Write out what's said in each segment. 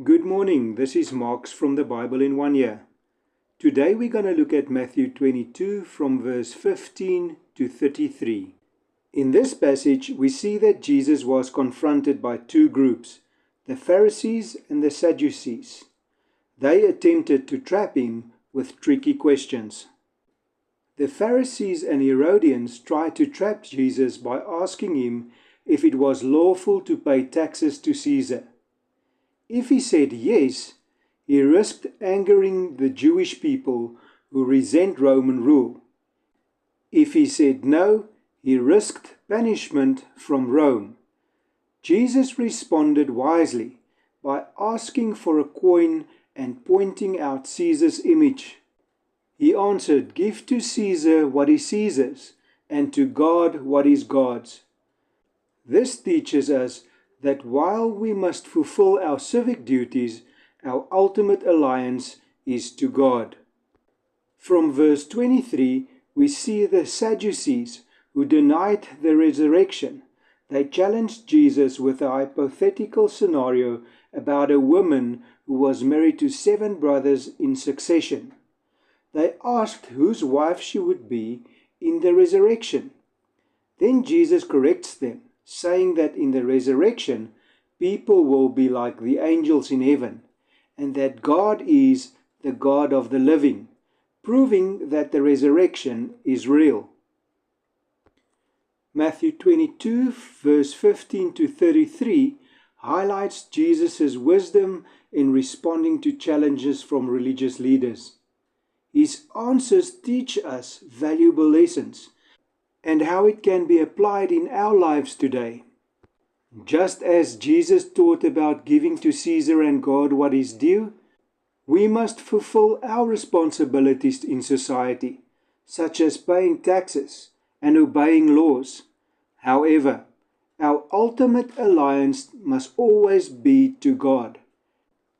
Good morning, this is Marx from the Bible in 1 Year. Today we're going to look at Matthew 22 from verse 15 to 33. In this passage we see that Jesus was confronted by two groups, the Pharisees and the Sadducees. They attempted to trap him with tricky questions. The Pharisees and Herodians tried to trap Jesus by asking him if it was lawful to pay taxes to Caesar. If he said yes, he risked angering the Jewish people who resent Roman rule. If he said no, he risked punishment from Rome. Jesus responded wisely by asking for a coin and pointing out Caesar's image. He answered, "Give to Caesar what is Caesar's, and to God what is God's." This teaches us that while we must fulfill our civic duties, our ultimate alliance is to God. From verse 23, we see the Sadducees who denied the resurrection. They challenged Jesus with a hypothetical scenario about a woman who was married to 7 brothers in succession. They asked whose wife she would be in the resurrection. Then Jesus corrects them, saying that in the resurrection, people will be like the angels in heaven, and that God is the God of the living, proving that the resurrection is real. Matthew 22, verse 15 to 33, highlights Jesus' wisdom in responding to challenges from religious leaders. His answers teach us valuable lessons and how it can be applied in our lives today. Just as Jesus taught about giving to Caesar and God what is due, we must fulfill our responsibilities in society, such as paying taxes and obeying laws. However, our ultimate alliance must always be to God.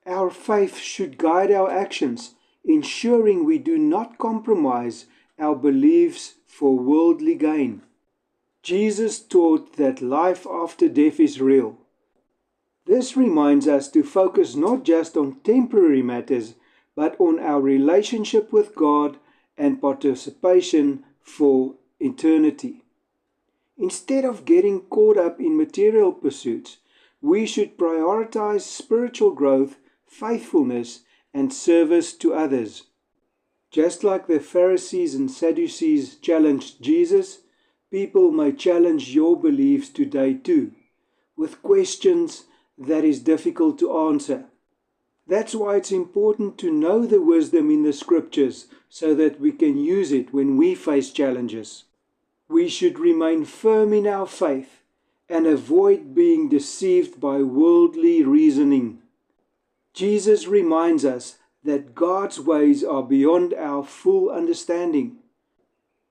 Our faith should guide our actions, ensuring we do not compromise our beliefs for worldly gain. Jesus taught that life after death is real. This reminds us to focus not just on temporary matters, but on our relationship with God and participation for eternity. Instead of getting caught up in material pursuits, we should prioritize spiritual growth, faithfulness, and service to others. Just like the Pharisees and Sadducees challenged Jesus, people may challenge your beliefs today too, with questions that is difficult to answer. That's why it's important to know the wisdom in the scriptures so that we can use it when we face challenges. We should remain firm in our faith and avoid being deceived by worldly reasoning. Jesus reminds us that God's ways are beyond our full understanding.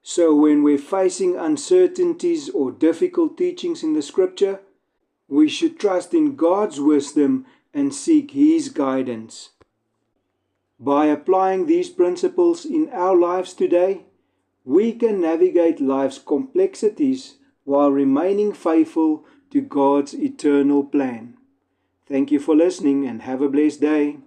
So when we're facing uncertainties or difficult teachings in the scripture, we should trust in God's wisdom and seek His guidance. By applying these principles in our lives today, we can navigate life's complexities while remaining faithful to God's eternal plan. Thank you for listening and have a blessed day.